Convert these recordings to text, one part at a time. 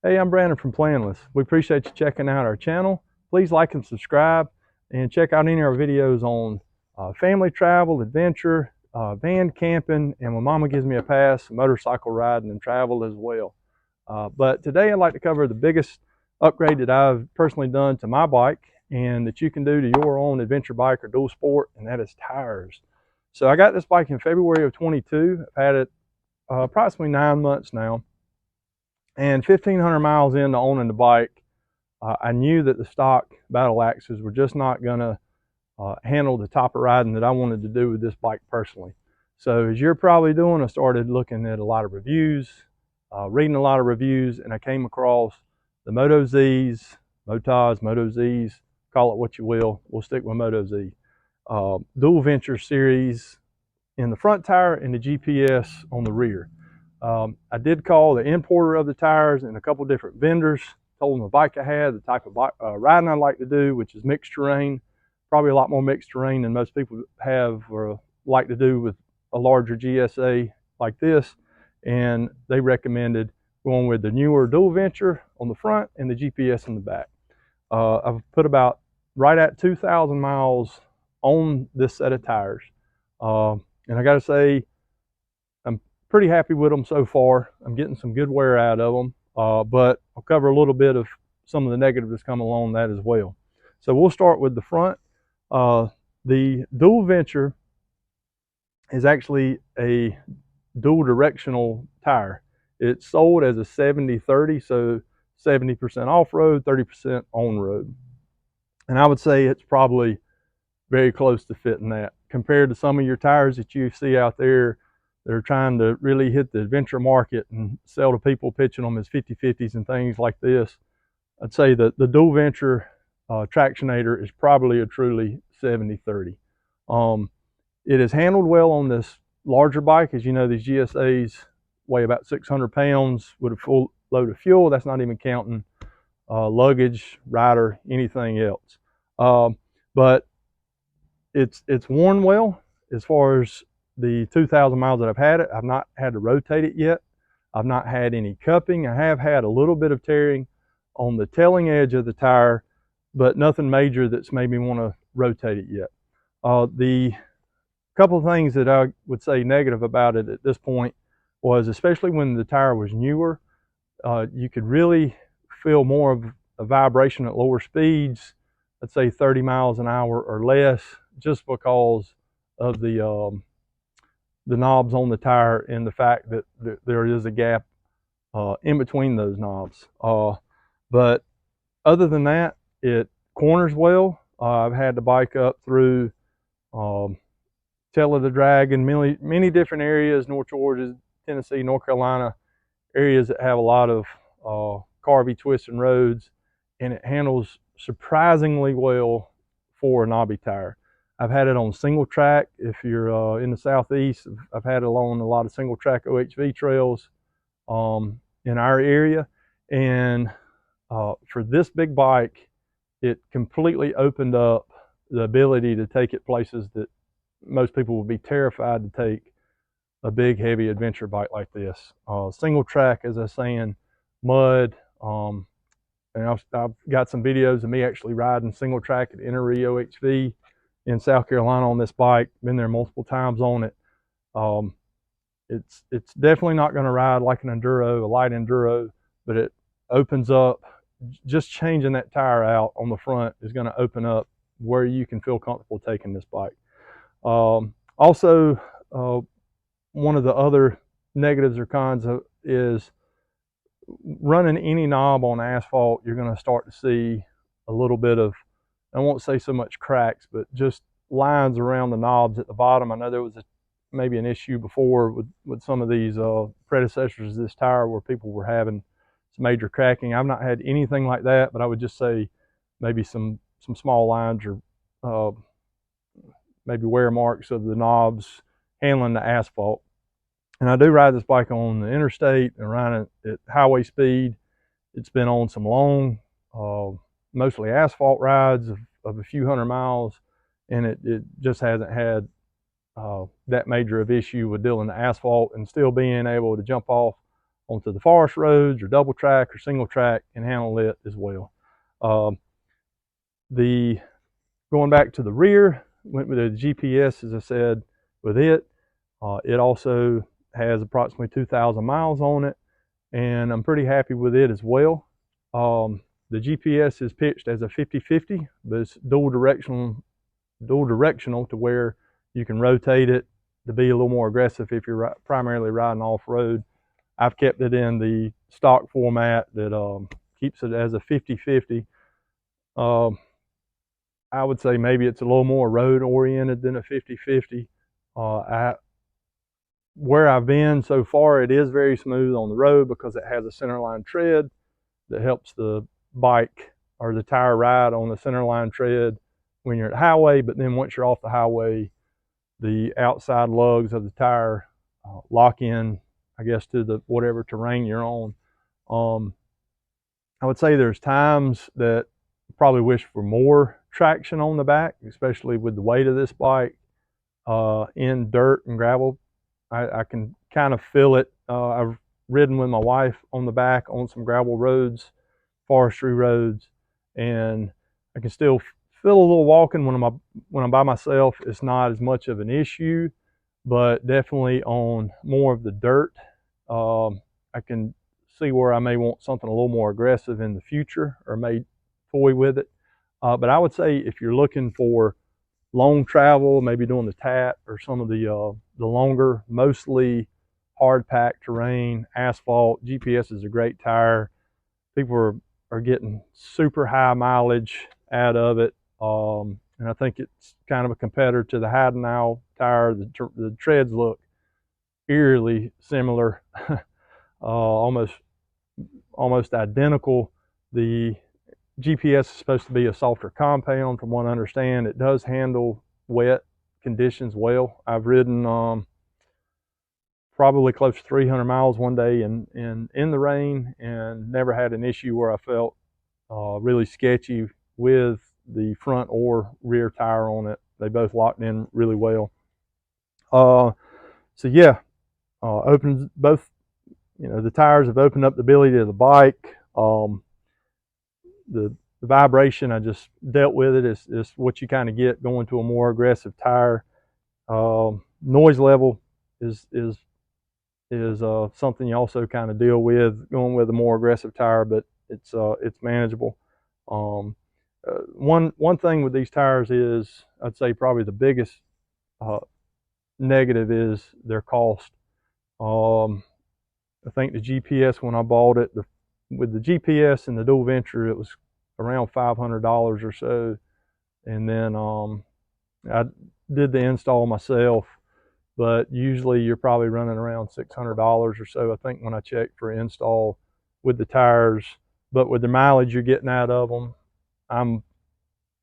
Hey, I'm Brandon from PlanLess. We appreciate you checking out our channel. Please like and subscribe and check out any of our videos on family travel, adventure, van camping, and when Mama gives me a pass, motorcycle riding and travel as well. But today I'd like to cover the biggest upgrade that I've personally done to my bike and that you can do to your own adventure bike or dual sport, and that is tires. So I got this bike in February of 22. I've had it approximately 9 months now. And 1,500 miles into owning the bike, I knew that the stock battle axes were just not going to handle the type of riding that I wanted to do with this bike personally. So as you're probably doing, I started looking at a lot of reviews, reading a lot of reviews, and I came across the MotoZs, MotoZs, call it what you will. We'll stick with MotoZ. Dual Venture series in the front tire and the GPS on the rear. I did call the importer of the tires and a couple different vendors, told them the bike I had, the type of riding I like to do, which is mixed terrain, probably a lot more mixed terrain than most people have or like to do with a larger GSA like this. And they recommended going with the newer Dual Venture on the front and the GPS in the back. I've put about right at 2,000 miles on this set of tires. And I got to say, I'm pretty happy with them so far. I'm getting some good wear out of them, but I'll cover a little bit of some of the negatives that come along that as well. So we'll start with the front. The Dual Venture is actually a dual directional tire. It's sold as a 70-30, so 70% off-road, 30% on-road. And I would say it's probably very close to fitting that compared to some of your tires that you see out there. They're trying to really hit the adventure market and sell to people, pitching them as 50/50s and things like this. I'd say that the Dual Venture Tractionator is probably a truly 70-30. It is handled well on this larger bike. As you know, these GSAs weigh about 600 pounds with a full load of fuel. That's not even counting luggage, rider, anything else. But it's worn well. As far as the 2,000 miles that I've had it, I've not had to rotate it yet. I've not had any cupping. I have had a little bit of tearing on the tailing edge of the tire, but nothing major that's made me want to rotate it yet. The couple of things that I would say negative about it at this point was, especially when the tire was newer, you could really feel more of a vibration at lower speeds, let's say 30 miles an hour or less, just because of the knobs on the tire and the fact that there is a gap in between those knobs. But other than that, it corners well. I've had the bike up through Tail of the Dragon, many different areas, North Georgia, Tennessee, North Carolina, areas that have a lot of carvy, twisting roads, and it handles surprisingly well for a knobby tire. I've had it on single track. If you're in the Southeast, I've had it on a lot of single track OHV trails in our area. And for this big bike, it completely opened up the ability to take it places that most people would be terrified to take a big, heavy adventure bike like this. Single track, as I was saying, mud, and I've got some videos of me actually riding single track at Innery OHV in South Carolina on this bike. Been there multiple times on it. It's definitely not going to ride like an enduro, a light enduro, but it opens up. Just changing that tire out on the front is going to open up where you can feel comfortable taking this bike. Also, one of the other negatives or cons is running any knob on asphalt. You're going to start to see a little bit of, I won't say so much cracks, but just lines around the knobs at the bottom. I know there was maybe an issue before with some of these predecessors of this tire where people were having some major cracking. I've not had anything like that, but I would just say maybe some small lines or maybe wear marks of the knobs handling the asphalt. And I do ride this bike on the interstate and ride it at highway speed. It's been on some long, mostly asphalt rides of a few hundred miles, and it just hasn't had that major of issue with dealing the asphalt and still being able to jump off onto the forest roads or double track or single track and handle it as well. The going back to the rear, went with the GPS, as I said, with it. It also has approximately 2,000 miles on it, and I'm pretty happy with it as well. The GPS is pitched as a 50-50, but it's dual directional to where you can rotate it to be a little more aggressive if you're primarily riding off-road. I've kept it in the stock format that keeps it as a 50-50. I would say maybe it's a little more road oriented than a 50-50. Where I've been so far, it is very smooth on the road because it has a centerline tread that helps the bike or the tire ride on the centerline tread when you're at the highway. But then once you're off the highway, the outside lugs of the tire lock in, I guess, to the whatever terrain you're on. I would say there's times that I probably wish for more traction on the back, especially with the weight of this bike in dirt and gravel. I can kind of feel it. I've ridden with my wife on the back on some gravel roads, forestry roads, and I can still feel a little walking when I'm by myself. It's not as much of an issue, but definitely on more of the dirt, I can see where I may want something a little more aggressive in the future, or may toy with it. But I would say if you're looking for long travel, maybe doing the TAT or some of the longer, mostly hard packed terrain, asphalt, GPS is a great tire. People are getting super high mileage out of it, and I think it's kind of a competitor to the Heidenau tire. The treads look eerily similar, almost identical. The GPS is supposed to be a softer compound, from what I understand. It does handle wet conditions well. I've ridden probably close to 300 miles one day in the rain, and never had an issue where I felt really sketchy with the front or rear tire on it. They both locked in really well. So yeah, opens both. The tires have opened up the ability of the bike. The vibration, I just dealt with it. Is what you kind of get going to a more aggressive tire. Noise level is something you also kind of deal with going with a more aggressive tire, but it's manageable. One thing with these tires is, I'd say probably the biggest negative is their cost. I think the GPS, when I bought it, with the GPS and the dual venture, it was around $500 or so, and then I did the install myself, but usually you're probably running around $600 or so, I think, when I checked for install with the tires. But with the mileage you're getting out of them, I'm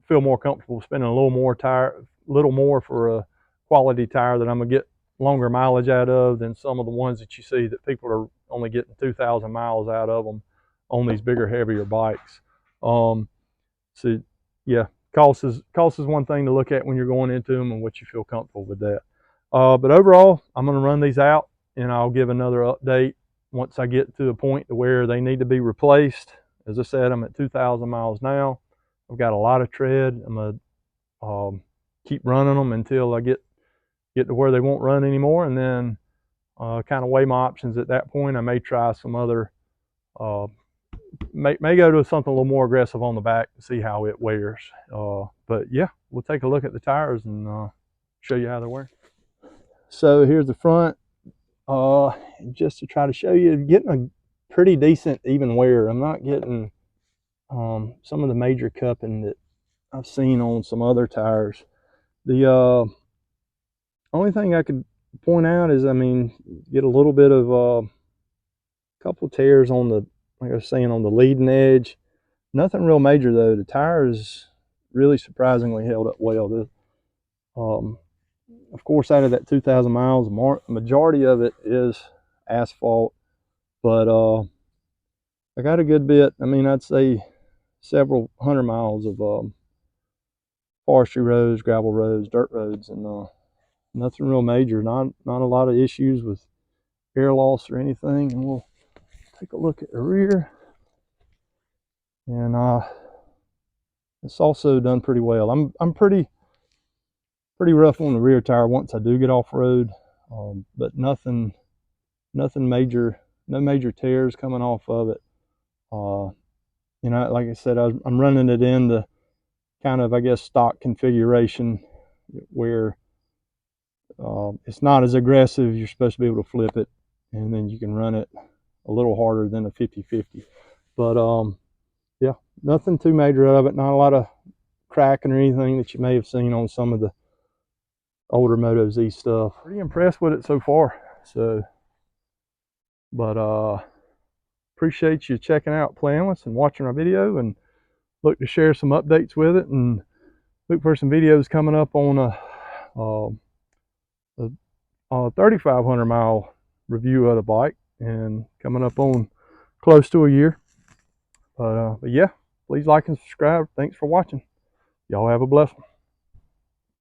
feel more comfortable spending a little more for a quality tire that I'm gonna get longer mileage out of than some of the ones that you see that people are only getting 2,000 miles out of them on these bigger, heavier bikes. So yeah, cost is one thing to look at when you're going into them, and what you feel comfortable with that. But overall, I'm going to run these out, and I'll give another update once I get to a point to where they need to be replaced. As I said, I'm at 2,000 miles now. I've got a lot of tread. I'm going to keep running them until I get to where they won't run anymore, and then kind of weigh my options at that point. I may try some other, may go to something a little more aggressive on the back to see how it wears. But yeah, we'll take a look at the tires and show you how they're wearing. So here's the front, just to try to show you, getting a pretty decent even wear. I'm not getting some of the major cupping that I've seen on some other tires. The only thing I could point out is, I mean, get a little bit of a couple tears on the, like I was saying, on the leading edge. Nothing real major though. The tires really surprisingly held up well. Of course, out of that 2,000 miles, the majority of it is asphalt, but I got a good bit. I mean, I'd say several hundred miles of forestry roads, gravel roads, dirt roads, and nothing real major. Not a lot of issues with air loss or anything. And we'll take a look at the rear, and it's also done pretty well. I'm pretty rough on the rear tire once I do get off road, but nothing major, no major tears coming off of it. You know, like I said, I'm running it in the kind of, I guess, stock configuration where it's not as aggressive. You're supposed to be able to flip it, and then you can run it a little harder than a 50/50. But yeah, nothing too major of it. Not a lot of cracking or anything that you may have seen on some of the older MotoZ stuff. Pretty impressed with it so far. So, but appreciate you checking out PlanLess and watching our video, and look to share some updates with it, and look for some videos coming up on a 3,500 mile review of the bike, and coming up on close to a year. But yeah, please like and subscribe. Thanks for watching. Y'all have a blessed one.